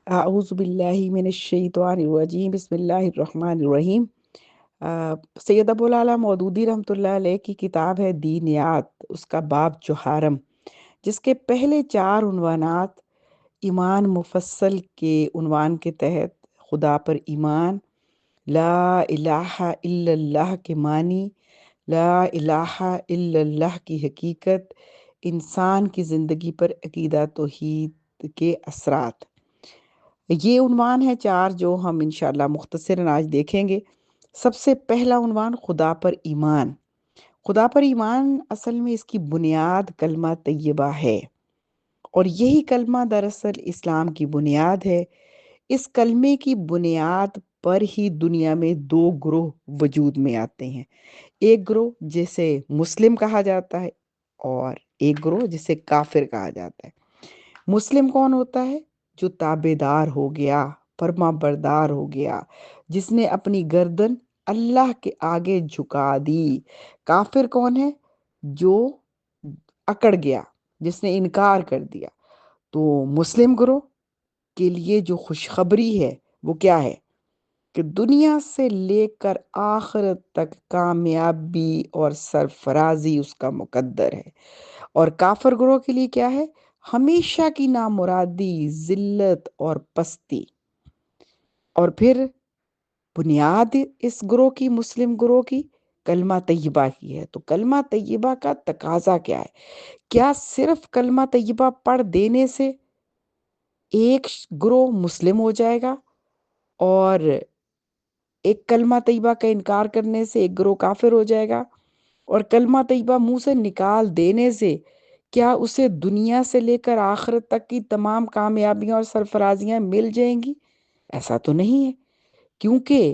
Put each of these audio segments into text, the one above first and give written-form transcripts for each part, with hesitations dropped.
اعوذ باللہ من الشیطان الرجیم، بسم اللہ الرحمن الرحیم۔ سید ابو العلا مودودی رحمۃ اللہ علیہ کی کتاب ہے دینیات، اس کا باب چہارم، جس کے پہلے 4 عنوانات ایمان مفصل کے عنوان کے تحت خدا پر ایمان، لا الہ الا اللہ کے معنی، لا الہ الا اللہ کی حقیقت، انسان کی زندگی پر عقیدہ توحید کے اثرات، یہ عنوان ہے 4 جو ہم انشاءاللہ مختصراً آج دیکھیں گے۔ سب سے پہلا عنوان خدا پر ایمان۔ خدا پر ایمان اصل میں اس کی بنیاد کلمہ طیبہ ہے، اور یہی کلمہ دراصل اسلام کی بنیاد ہے۔ اس کلمے کی بنیاد پر ہی دنیا میں 2 گروہ وجود میں آتے ہیں، ایک گروہ جسے مسلم کہا جاتا ہے اور ایک گروہ جسے کافر کہا جاتا ہے۔ مسلم کون ہوتا ہے؟ جو تابع دار ہو گیا، فرما بردار ہو گیا، جس نے اپنی گردن اللہ کے آگے جھکا دی۔ کافر کون ہے؟ جو اکڑ گیا، جس نے انکار کر دیا۔ تو مسلم گروہ کے لیے جو خوشخبری ہے وہ کیا ہے کہ دنیا سے لے کر آخرت تک کامیابی اور سرفرازی اس کا مقدر ہے، اور کافر گروہ کے لیے کیا ہے؟ ہمیشہ کی نامرادی، ذلت اور پستی۔ اور پھر بنیاد اس گروہ کی، مسلم گروہ کی، کلمہ طیبہ کی ہے۔ تو کلمہ طیبہ کا تقاضا کیا ہے؟ کیا صرف کلمہ طیبہ پڑھ دینے سے ایک گروہ مسلم ہو جائے گا اور ایک کلمہ طیبہ کا انکار کرنے سے ایک گروہ کافر ہو جائے گا، اور کلمہ طیبہ منہ سے نکال دینے سے کیا اسے دنیا سے لے کر آخرت تک کی تمام کامیابیاں اور سرفرازیاں مل جائیں گی؟ ایسا تو نہیں ہے، کیونکہ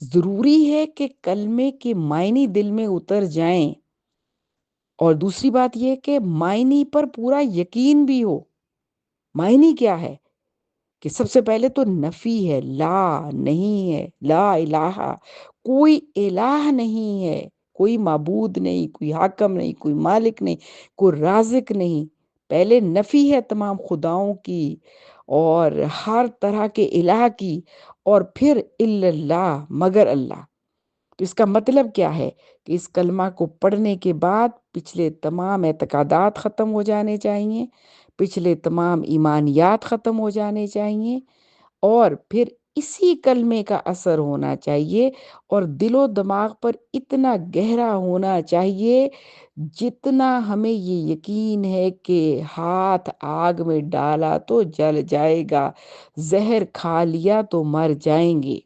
ضروری ہے کہ کلمے کے معنی دل میں اتر جائیں، اور دوسری بات یہ کہ معنی پر پورا یقین بھی ہو۔ معنی کیا ہے؟ کہ سب سے پہلے تو نفی ہے، لا نہیں ہے، لا الہ، کوئی الہ نہیں ہے، کوئی معبود نہیں، کوئی حاکم نہیں، کوئی مالک نہیں، کوئی رازق نہیں۔ پہلے نفی ہے تمام خداؤں کی اور ہر طرح کے الہ کی، اور پھر الا اللہ، مگر اللہ۔ تو اس کا مطلب کیا ہے کہ اس کلمہ کو پڑھنے کے بعد پچھلے تمام اعتقادات ختم ہو جانے چاہیے، پچھلے تمام ایمانیات ختم ہو جانے چاہیے، اور پھر اسی کلمے کا اثر ہونا چاہیے، اور دل و دماغ پر اتنا گہرا ہونا چاہیے جتنا ہمیں یہ یقین ہے کہ ہاتھ آگ میں ڈالا تو جل جائے گا، زہر کھا لیا تو مر جائیں گے۔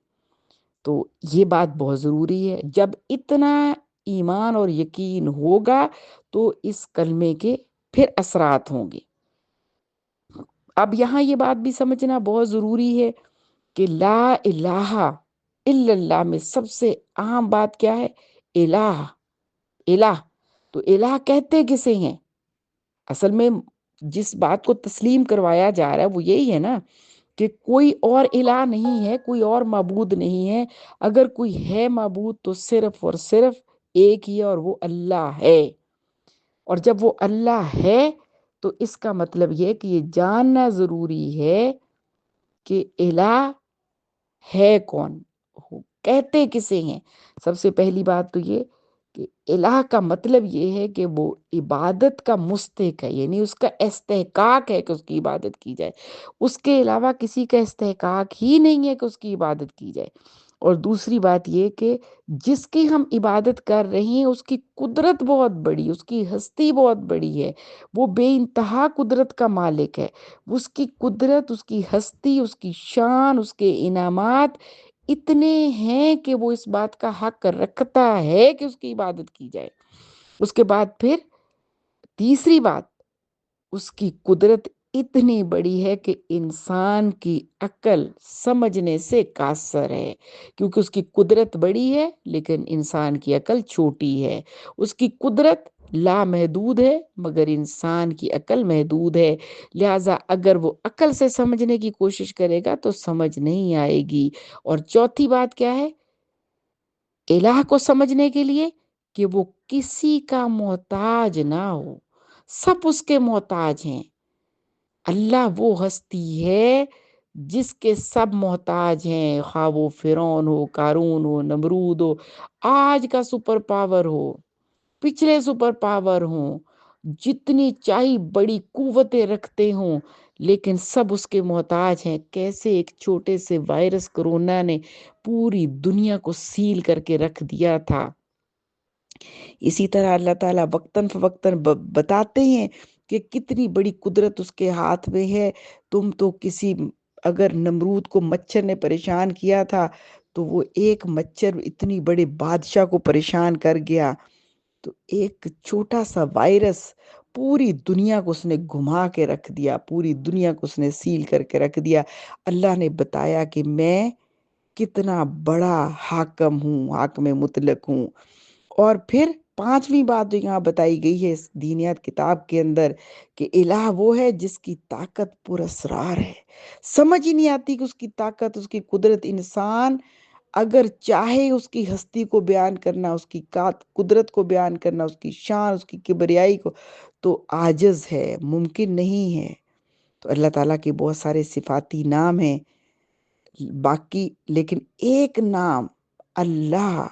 تو یہ بات بہت ضروری ہے۔ جب اتنا ایمان اور یقین ہوگا تو اس کلمے کے پھر اثرات ہوں گے۔ اب یہاں یہ بات بھی سمجھنا بہت ضروری ہے کہ لا الہ الا اللہ میں سب سے اہم بات کیا ہے؟ الہ۔ الہ تو الہ کہتے کسے ہیں؟ اصل میں جس بات کو تسلیم کروایا جا رہا ہے وہ یہی ہے نا کہ کوئی اور الہ نہیں ہے، کوئی اور معبود نہیں ہے۔ اگر کوئی ہے معبود تو صرف اور صرف ایک ہی ہے، اور وہ اللہ ہے۔ اور جب وہ اللہ ہے تو اس کا مطلب یہ کہ یہ جاننا ضروری ہے کہ الہ ہے کون، کہتے کسے ہیں۔ سب سے پہلی بات تو یہ کہ الہ کا مطلب یہ ہے کہ وہ عبادت کا مستحق ہے، یعنی اس کا استحقاق ہے کہ اس کی عبادت کی جائے۔ اس کے علاوہ کسی کا استحقاق ہی نہیں ہے کہ اس کی عبادت کی جائے۔ اور دوسری بات یہ کہ جس کی ہم عبادت کر رہے ہیں اس کی قدرت بہت بڑی، اس کی ہستی بہت بڑی ہے، وہ بے انتہا قدرت کا مالک ہے۔ اس کی قدرت، اس کی ہستی، اس کی شان، اس کے انعامات اتنے ہیں کہ وہ اس بات کا حق رکھتا ہے کہ اس کی عبادت کی جائے۔ اس کے بعد پھر تیسری بات، اس کی قدرت اتنی بڑی ہے کہ انسان کی عقل سمجھنے سے قاصر ہے، کیونکہ اس کی قدرت بڑی ہے لیکن انسان کی عقل چھوٹی ہے۔ اس کی قدرت لامحدود ہے مگر انسان کی عقل محدود ہے، لہٰذا اگر وہ عقل سے سمجھنے کی کوشش کرے گا تو سمجھ نہیں آئے گی۔ اور چوتھی بات کیا ہے الہ کو سمجھنے کے لیے؟ کہ وہ کسی کا محتاج نہ ہو، سب اس کے محتاج ہیں۔ اللہ وہ ہستی ہے جس کے سب محتاج ہیں، خواہ وہ فرعون ہو، قارون ہو، نمرود ہو، آج کا سپر پاور ہو، پچھلے سپر پاور ہوں، جتنی چاہی بڑی قوتیں رکھتے ہوں، لیکن سب اس کے محتاج ہیں۔ کیسے ایک چھوٹے سے وائرس کرونا نے پوری دنیا کو سیل کر کے رکھ دیا تھا۔ اسی طرح اللہ تعالیٰ وقتاً فوقتاً بتاتے ہیں کہ کتنی بڑی قدرت اس کے ہاتھ میں ہے۔ تم تو اگر نمرود کو مچھر نے پریشان کیا تھا تو وہ ایک مچھر اتنی بڑے بادشاہ کو پریشان کر گیا، تو ایک چھوٹا سا وائرس پوری دنیا کو اس نے گھما کے رکھ دیا، پوری دنیا کو اس نے سیل کر کے رکھ دیا۔ اللہ نے بتایا کہ میں کتنا بڑا حاکم ہوں، حاکم مطلق ہوں۔ اور پھر پانچویں بات جو یہاں بتائی گئی ہے اس دینیات کتاب کے اندر، کہ الہ وہ ہے جس کی طاقت پر اسرار ہے۔ سمجھ ہی نہیں آتی کہ اس کی طاقت، اس کی قدرت، انسان اگر چاہے اس کی ہستی کو بیان کرنا، اس کی قدرت کو بیان کرنا، اس کی شان، اس کی کبریائی کو، تو عاجز ہے، ممکن نہیں ہے۔ تو اللہ تعالیٰ کے بہت سارے صفاتی نام ہیں باقی، لیکن ایک نام اللہ،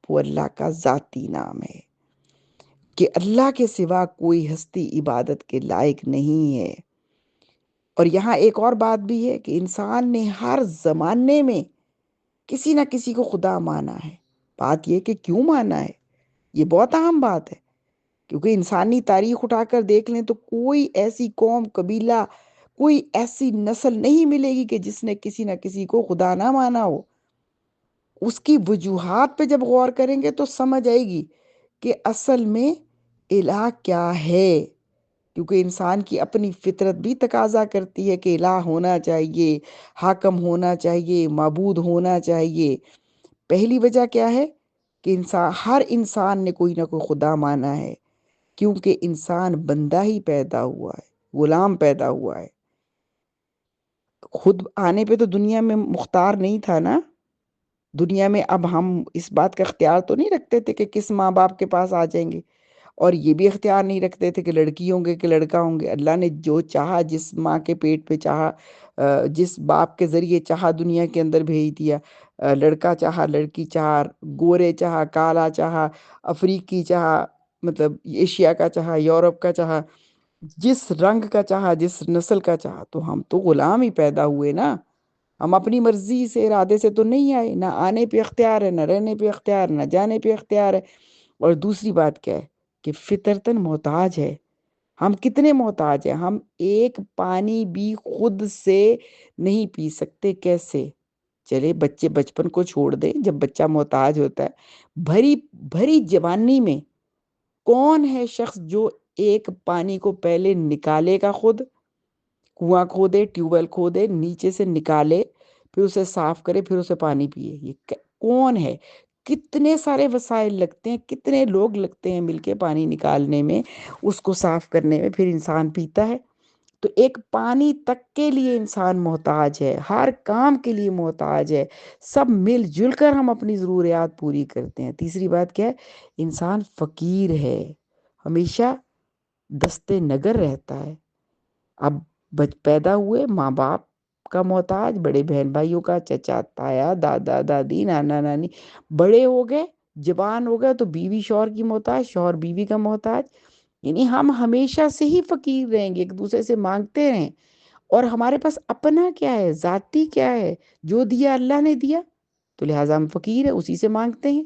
وہ اللہ کا ذاتی نام ہے کہ اللہ کے سوا کوئی ہستی عبادت کے لائق نہیں ہے۔ اور یہاں ایک اور بات بھی ہے کہ انسان نے ہر زمانے میں کسی نہ کسی کو خدا مانا ہے۔ بات یہ کہ کیوں مانا ہے، یہ بہت اہم بات ہے، کیونکہ انسانی تاریخ اٹھا کر دیکھ لیں تو کوئی ایسی قوم، قبیلہ، کوئی ایسی نسل نہیں ملے گی کہ جس نے کسی نہ کسی کو خدا نہ مانا ہو۔ اس کی وجوہات پہ جب غور کریں گے تو سمجھ آئے گی کہ اصل میں الہ کیا ہے، کیونکہ انسان کی اپنی فطرت بھی تقاضا کرتی ہے کہ الہ ہونا چاہیے، حاکم ہونا چاہیے، معبود ہونا چاہیے۔ پہلی وجہ کیا ہے کہ ہر انسان نے کوئی نہ کوئی خدا مانا ہے، کیونکہ انسان بندہ ہی پیدا ہوا ہے، غلام پیدا ہوا ہے۔ خود آنے پہ تو دنیا میں مختار نہیں تھا نا۔ دنیا میں اب ہم اس بات کا اختیار تو نہیں رکھتے تھے کہ کس ماں باپ کے پاس آ جائیں گے، اور یہ بھی اختیار نہیں رکھتے تھے کہ لڑکی ہوں گے کہ لڑکا ہوں گے۔ اللہ نے جو چاہا، جس ماں کے پیٹ پہ چاہا، جس باپ کے ذریعے چاہا دنیا کے اندر بھیج دیا۔ لڑکا چاہا، لڑکی چاہا، گورے چاہا، کالا چاہا، افریقی چاہا، مطلب ایشیا کا چاہا، یورپ کا چاہا، جس رنگ کا چاہا، جس نسل کا چاہا۔ تو ہم تو غلام ہی پیدا ہوئے نا، ہم اپنی مرضی سے، ارادے سے تو نہیں آئے۔ نہ آنے پہ اختیار ہے، نہ رہنے پہ اختیار، نہ جانے پہ اختیار ہے۔ اور دوسری بات کیا ہے کہ فطرتاً محتاج ہے۔ ہم کتنے محتاج ہیں؟ ہم ایک پانی بھی خود سے نہیں پی سکتے۔ کیسے؟ چلے بچے بچپن کو چھوڑ دیں، جب بچہ محتاج ہوتا ہے، بھری بھری جوانی میں کون ہے شخص جو ایک پانی کو پہلے نکالے گا، خود کنواں کھودے، ٹیوب ویل کھودے، نیچے سے نکالے، پھر اسے صاف کرے، پھر اسے پانی پیے؟ یہ کون ہے؟ کتنے سارے وسائل لگتے ہیں، کتنے لوگ لگتے ہیں مل کے پانی نکالنے میں، اس کو صاف کرنے میں، پھر انسان پیتا ہے۔ تو ایک پانی تک کے لیے انسان محتاج ہے، ہر کام کے لیے محتاج ہے۔ سب مل جل کر ہم اپنی ضروریات پوری کرتے ہیں۔ تیسری بات کیا ہے؟ انسان فقیر ہے، ہمیشہ دستے نگر رہتا ہے۔ اب پیدا ہوئے، ماں باپ کا محتاج، بڑے بہن بھائیوں کا، چچا تایا، دادا دادی، نانا نانی، بڑے ہو گئے، جوان ہو گئے تو بیوی شوہر کی محتاج، شوہر بیوی کا محتاج۔ یعنی ہم ہمیشہ سے ہی فقیر رہیں گے، ایک دوسرے سے مانگتے رہیں۔ اور ہمارے پاس اپنا کیا ہے، ذاتی کیا ہے؟ جو دیا اللہ نے دیا، تو لہٰذا ہم فقیر ہیں، اسی سے مانگتے ہیں۔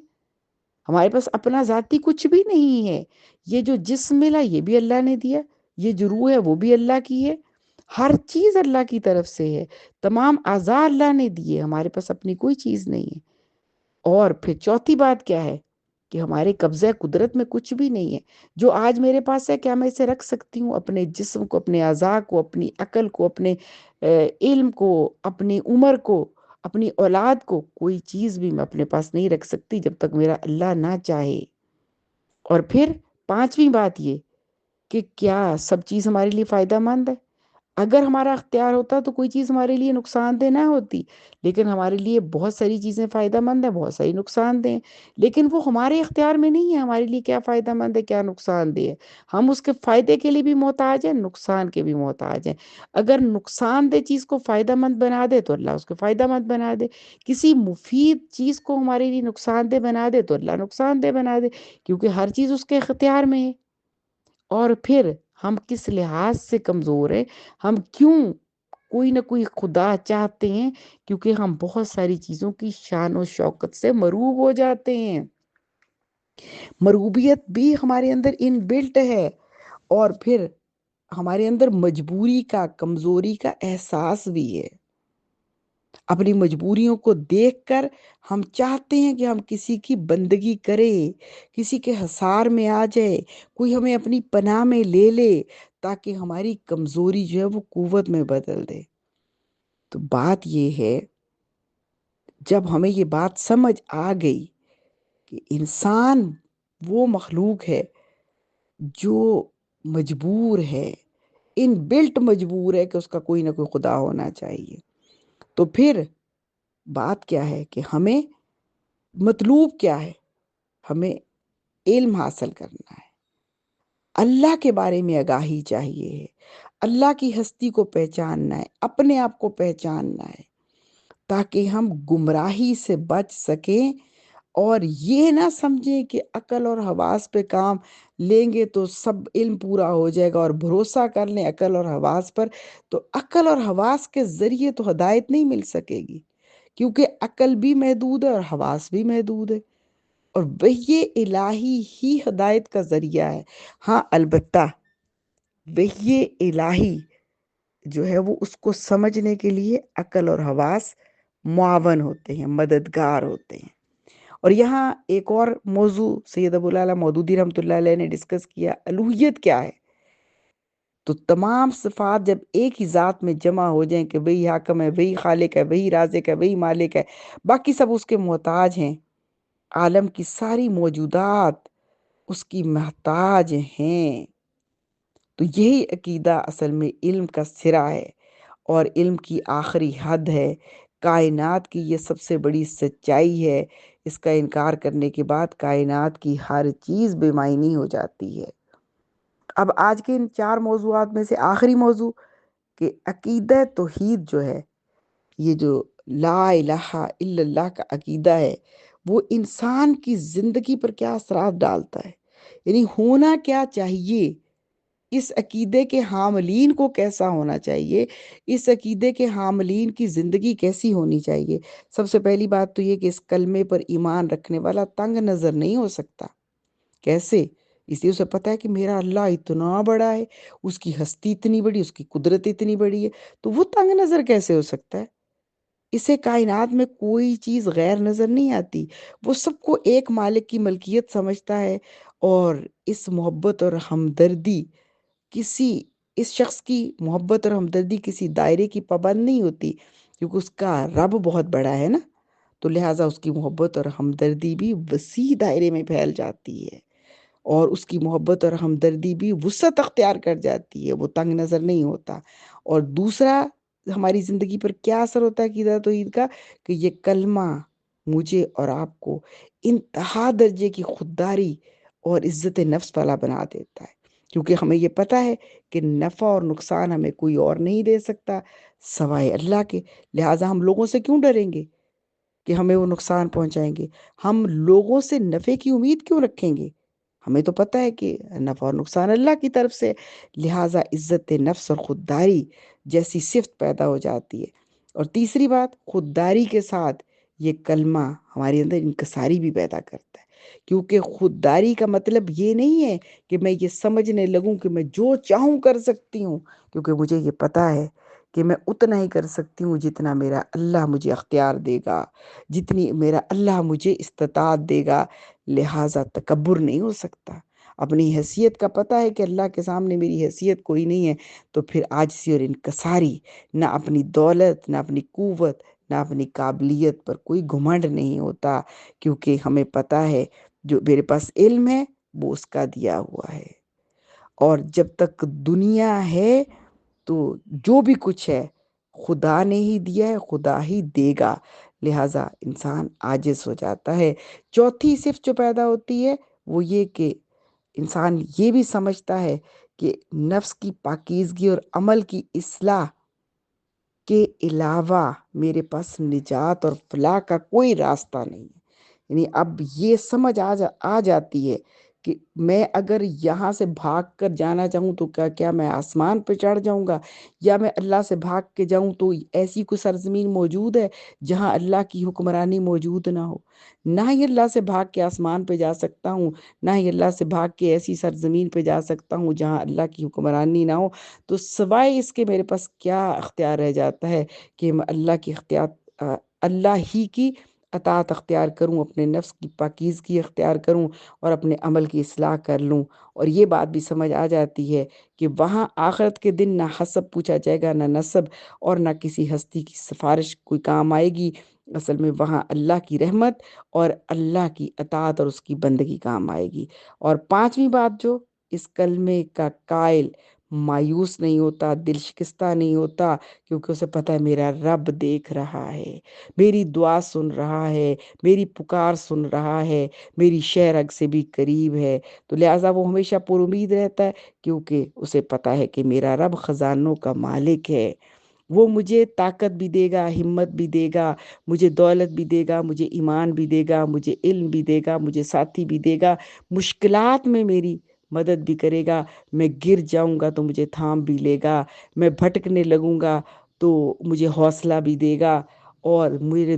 ہمارے پاس اپنا ذاتی کچھ بھی نہیں ہے۔ یہ جو جسم ملا یہ بھی اللہ نے دیا، یہ جو روح ہے وہ بھی اللہ کی ہے، ہر چیز اللہ کی طرف سے ہے، تمام اعضاء اللہ نے دیے، ہمارے پاس اپنی کوئی چیز نہیں ہے۔ اور پھر چوتھی بات کیا ہے کہ ہمارے قبضہ قدرت میں کچھ بھی نہیں ہے۔ جو آج میرے پاس ہے، کیا میں اسے رکھ سکتی ہوں؟ اپنے جسم کو، اپنے اعضاء کو، اپنی عقل کو، اپنے علم کو، اپنی عمر کو، اپنی اولاد کو، کوئی چیز بھی میں اپنے پاس نہیں رکھ سکتی جب تک میرا اللہ نہ چاہے۔ اور پھر پانچویں بات یہ کہ کیا سب چیز ہمارے لیے فائدہ مند ہے؟ اگر ہمارا اختیار ہوتا تو کوئی چیز ہمارے لیے نقصان دہ نہ ہوتی، لیکن ہمارے لیے بہت ساری چیزیں فائدہ مند ہیں، بہت ساری نقصان دہ ہیں، لیکن وہ ہمارے اختیار میں نہیں ہے ہمارے لیے کیا فائدہ مند ہے کیا نقصان دہ ہے۔ ہم اس کے فائدے کے لیے بھی محتاج ہیں، نقصان کے بھی محتاج ہیں۔ اگر نقصان دہ چیز کو فائدہ مند بنا دے تو اللہ اس کو فائدہ مند بنا دے، کسی مفید چیز کو ہمارے لیے نقصان دہ بنا دے تو اللہ نقصان دہ بنا دے، کیونکہ ہر چیز اس کے اختیار میں ہے۔ اور پھر ہم کس لحاظ سے کمزور ہیں، ہم کیوں کوئی نہ کوئی خدا چاہتے ہیں، کیونکہ ہم بہت ساری چیزوں کی شان و شوکت سے مروب ہو جاتے ہیں۔ مروبیت بھی ہمارے اندر ان بلٹ ہے، اور پھر ہمارے اندر مجبوری کا، کمزوری کا احساس بھی ہے۔ اپنی مجبوریوں کو دیکھ کر ہم چاہتے ہیں کہ ہم کسی کی بندگی کریں، کسی کے حصار میں آ جائے، کوئی ہمیں اپنی پناہ میں لے لے، تاکہ ہماری کمزوری جو ہے وہ قوت میں بدل دے۔ تو بات یہ ہے، جب ہمیں یہ بات سمجھ آ گئی کہ انسان وہ مخلوق ہے جو مجبور ہے، ان بلٹ مجبور ہے کہ اس کا کوئی نہ کوئی خدا ہونا چاہیے، تو پھر بات کیا ہے کہ ہمیں مطلوب کیا ہے؟ ہمیں علم حاصل کرنا ہے، اللہ کے بارے میں آگاہی چاہیے ہے، اللہ کی ہستی کو پہچاننا ہے، اپنے آپ کو پہچاننا ہے، تاکہ ہم گمراہی سے بچ سکیں، اور یہ نہ سمجھیں کہ عقل اور حواس پہ کام لیں گے تو سب علم پورا ہو جائے گا، اور بھروسہ کر لیں عقل اور حواس پر، تو عقل اور حواس کے ذریعے تو ہدایت نہیں مل سکے گی، کیونکہ عقل بھی محدود ہے اور حواس بھی محدود ہے، اور وحی الہی ہی ہدایت کا ذریعہ ہے۔ ہاں البتہ وحی الہی جو ہے وہ اس کو سمجھنے کے لیے عقل اور حواس معاون ہوتے ہیں، مددگار ہوتے ہیں۔ اور یہاں ایک اور موضوع سید ابو العلا مودودی رحمۃ اللہ علیہ نے ڈسکس کیا، الوہیت کیا ہے؟ تو تمام صفات جب ایک ہی ذات میں جمع ہو جائیں کہ وہی حاکم ہے، وہی خالق ہے، وہی رازق ہے، وہی مالک ہے، باقی سب اس کے محتاج ہیں، عالم کی ساری موجودات اس کی محتاج ہیں، تو یہی عقیدہ اصل میں علم کا سرا ہے، اور علم کی آخری حد ہے، کائنات کی یہ سب سے بڑی سچائی ہے۔ اس کا انکار کرنے کے بعد کائنات کی ہر چیز بے معنی ہو جاتی ہے۔ اب آج کے ان 4 موضوعات میں سے آخری موضوع کہ عقیدہ توحید جو ہے، یہ جو لا الہ الا اللہ کا عقیدہ ہے، وہ انسان کی زندگی پر کیا اثرات ڈالتا ہے، یعنی ہونا کیا چاہیے، اس عقیدے کے حاملین کو کیسا ہونا چاہیے، اس عقیدے کے حاملین کی زندگی کیسی ہونی چاہیے۔ سب سے پہلی بات تو یہ کہ اس کلمے پر ایمان رکھنے والا تنگ نظر نہیں ہو سکتا۔ کیسے؟ اس لیے اسے پتا ہے کہ میرا اللہ اتنا بڑا ہے، اس کی ہستی اتنی بڑی، اس کی قدرت اتنی بڑی ہے، تو وہ تنگ نظر کیسے ہو سکتا ہے؟ اسے کائنات میں کوئی چیز غیر نظر نہیں آتی، وہ سب کو ایک مالک کی ملکیت سمجھتا ہے، اور اس محبت اور ہمدردی کسی اس شخص کی محبت اور ہمدردی کسی دائرے کی پابند نہیں ہوتی، کیونکہ اس کا رب بہت بڑا ہے نا، تو لہٰذا اس کی محبت اور ہمدردی بھی وسیع دائرے میں پھیل جاتی ہے، اور اس کی محبت اور ہمدردی بھی وسعت اختیار کر جاتی ہے، وہ تنگ نظر نہیں ہوتا۔ اور دوسرا ہماری زندگی پر کیا اثر ہوتا ہے عقیدہ توحید کا، کہ یہ کلمہ مجھے اور آپ کو انتہا درجے کی خودداری اور عزت نفس والا بنا دیتا ہے، کیونکہ ہمیں یہ پتہ ہے کہ نفع اور نقصان ہمیں کوئی اور نہیں دے سکتا سوائے اللہ کے، لہٰذا ہم لوگوں سے کیوں ڈریں گے کہ ہمیں وہ نقصان پہنچائیں گے؟ ہم لوگوں سے نفع کی امید کیوں رکھیں گے؟ ہمیں تو پتہ ہے کہ نفع اور نقصان اللہ کی طرف سے، لہٰذا عزت نفس اور خودداری جیسی صفت پیدا ہو جاتی ہے۔ اور تیسری بات، خودداری کے ساتھ یہ کلمہ ہمارے اندر انکساری بھی پیدا کرتا ہے، کیونکہ خودداری کا مطلب یہ نہیں ہے کہ میں یہ سمجھنے لگوں کہ میں جو چاہوں کر سکتی ہوں، کیونکہ مجھے یہ پتہ ہے کہ میں اتنا ہی کر سکتی ہوں جتنا میرا اللہ مجھے اختیار دے گا، جتنی میرا اللہ مجھے استطاعت دے گا، لہٰذا تکبر نہیں ہو سکتا۔ اپنی حیثیت کا پتہ ہے کہ اللہ کے سامنے میری حیثیت کوئی نہیں ہے، تو پھر عاجزی اور انکساری، نہ اپنی دولت، نہ اپنی قوت، نہ اپنی قابلیت پر کوئی گھمنڈ نہیں ہوتا، کیونکہ ہمیں پتہ ہے جو میرے پاس علم ہے وہ اس کا دیا ہوا ہے، اور جب تک دنیا ہے تو جو بھی کچھ ہے خدا نے ہی دیا ہے، خدا ہی دے گا، لہٰذا انسان عاجز ہو جاتا ہے۔ چوتھی صفت جو پیدا ہوتی ہے وہ یہ کہ انسان یہ بھی سمجھتا ہے کہ نفس کی پاکیزگی اور عمل کی اصلاح کے علاوہ میرے پاس نجات اور فلاح کا کوئی راستہ نہیں ہے۔ یعنی اب یہ سمجھ آ جاتی ہے کہ میں اگر یہاں سے بھاگ کر جانا چاہوں تو کیا میں آسمان پہ چڑھ جاؤں گا، یا میں اللہ سے بھاگ کے جاؤں تو ایسی کوئی سرزمین موجود ہے جہاں اللہ کی حکمرانی موجود نہ ہو؟ نہ ہی اللہ سے بھاگ کے آسمان پہ جا سکتا ہوں، نہ ہی اللہ سے بھاگ کے ایسی سرزمین پہ جا سکتا ہوں جہاں اللہ کی حکمرانی نہ ہو۔ تو سوائے اس کے میرے پاس کیا اختیار رہ جاتا ہے کہ میں اللہ ہی کی اطاعت اختیار کروں، اپنے نفس کی پاکیزگی اختیار کروں اور اپنے عمل کی اصلاح کر لوں۔ اور یہ بات بھی سمجھ آ جاتی ہے کہ وہاں آخرت کے دن نہ حسب پوچھا جائے گا، نہ نسب، اور نہ کسی ہستی کی سفارش کوئی کام آئے گی۔ اصل میں وہاں اللہ کی رحمت اور اللہ کی اطاعت اور اس کی بندگی کام آئے گی۔ اور پانچویں بات، جو اس کلمے کا قائل مایوس نہیں ہوتا، دل شکستہ نہیں ہوتا، کیونکہ اسے پتہ ہے میرا رب دیکھ رہا ہے، میری دعا سن رہا ہے، میری پکار سن رہا ہے، میری شہ رگ سے بھی قریب ہے۔ تو لہٰذا وہ ہمیشہ پر امید رہتا ہے، کیونکہ اسے پتہ ہے کہ میرا رب خزانوں کا مالک ہے۔ وہ مجھے طاقت بھی دے گا، ہمت بھی دے گا، مجھے دولت بھی دے گا، مجھے ایمان بھی دے گا، مجھے علم بھی دے گا، مجھے ساتھی بھی دے گا، مشکلات میں میری مدد بھی کرے گا، میں گر جاؤں گا تو مجھے تھام بھی لے گا، میں بھٹکنے لگوں گا تو مجھے حوصلہ بھی دے گا، اور میرے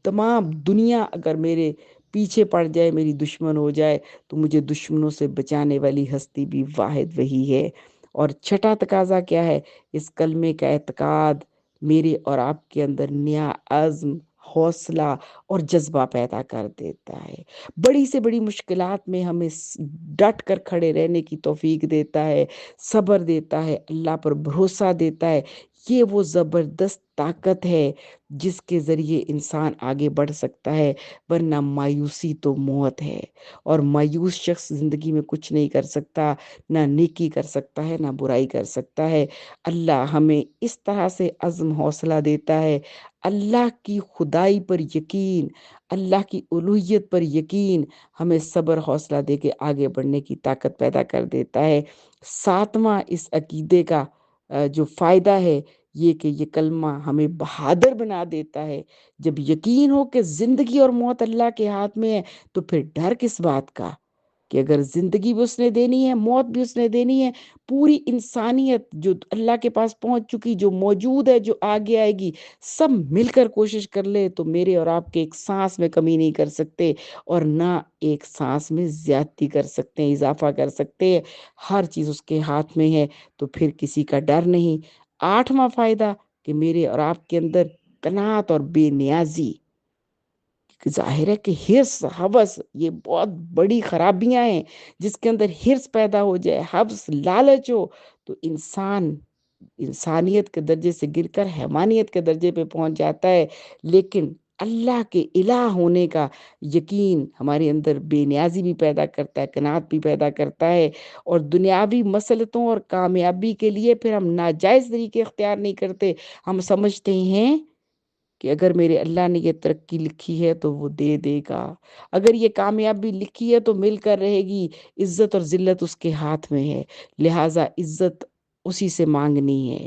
تمام دنیا اگر میرے پیچھے پڑ جائے، میری دشمن ہو جائے، تو مجھے دشمنوں سے بچانے والی ہستی بھی واحد وہی ہے۔ اور چھٹا تقاضا کیا ہے؟ اس کلمے کا اعتقاد میرے اور آپ کے اندر نیا عزم، حوصلہ اور جذبہ پیدا کر دیتا ہے۔ بڑی سے بڑی مشکلات میں ہمیں ڈٹ کر کھڑے رہنے کی توفیق دیتا ہے، صبر دیتا ہے، اللہ پر بھروسہ دیتا ہے۔ یہ وہ زبردست طاقت ہے جس کے ذریعے انسان آگے بڑھ سکتا ہے، ورنہ مایوسی تو موت ہے، اور مایوس شخص زندگی میں کچھ نہیں کر سکتا، نہ نیکی کر سکتا ہے، نہ برائی کر سکتا ہے۔ اللہ ہمیں اس طرح سے عزم حوصلہ دیتا ہے، اللہ کی خدائی پر یقین، اللہ کی الوہیت پر یقین ہمیں صبر حوصلہ دے کے آگے بڑھنے کی طاقت پیدا کر دیتا ہے۔ ساتواں اس عقیدے کا جو فائدہ ہے یہ کہ یہ کلمہ ہمیں بہادر بنا دیتا ہے۔ جب یقین ہو کہ زندگی اور موت اللہ کے ہاتھ میں ہے تو پھر ڈر کس بات کا، کہ اگر زندگی بھی اس نے دینی ہے، موت بھی اس نے دینی ہے، پوری انسانیت جو اللہ کے پاس پہنچ چکی، جو موجود ہے، جو آگے آئے گی، سب مل کر کوشش کر لے تو میرے اور آپ کے ایک سانس میں کمی نہیں کر سکتے، اور نہ ایک سانس میں زیادتی کر سکتے ہیں، اضافہ کر سکتے ہیں۔ ہر چیز اس کے ہاتھ میں ہے، تو پھر کسی کا ڈر نہیں۔ آٹھواں فائدہ کہ میرے اور آپ کے اندر قناعت اور بے نیازی، ظاہر ہے کہ حرص، ہوس یہ بہت بڑی خرابیاں ہیں۔ جس کے اندر حرص پیدا ہو جائے، ہوس، لالچ ہو، تو انسانیت کے درجے سے گر کر حیوانیت کے درجے پہ پہنچ جاتا ہے۔ لیکن اللہ کے الہ ہونے کا یقین ہمارے اندر بے نیازی بھی پیدا کرتا ہے، قناعت بھی پیدا کرتا ہے، اور دنیاوی مسلطوں اور کامیابی کے لیے پھر ہم ناجائز طریقے اختیار نہیں کرتے۔ ہم سمجھتے ہیں کہ اگر میرے اللہ نے یہ ترقی لکھی ہے تو وہ دے دے گا، اگر یہ کامیابی لکھی ہے تو مل کر رہے گی، عزت اور ذلت اس کے ہاتھ میں ہے، لہٰذا عزت اسی سے مانگنی ہے،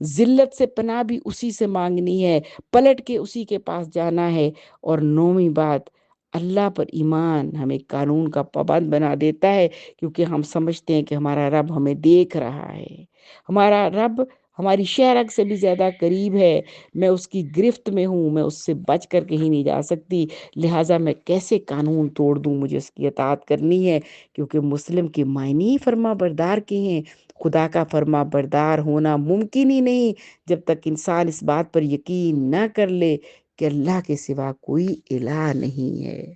ذلت سے پناہ بھی اسی سے مانگنی ہے، پلٹ کے اسی کے پاس جانا ہے۔ اور نویں بات، اللہ پر ایمان ہمیں قانون کا پابند بنا دیتا ہے، کیونکہ ہم سمجھتے ہیں کہ ہمارا رب ہمیں دیکھ رہا ہے، ہمارا رب ہماری شہ رگ سے بھی زیادہ قریب ہے، میں اس کی گرفت میں ہوں، میں اس سے بچ کر کہیں نہیں جا سکتی، لہٰذا میں کیسے قانون توڑ دوں، مجھے اس کی اطاعت کرنی ہے، کیونکہ مسلم کے معنی ہی فرما بردار کے ہیں۔ خدا کا فرما بردار ہونا ممکن ہی نہیں جب تک انسان اس بات پر یقین نہ کر لے کہ اللہ کے سوا کوئی الہ نہیں ہے۔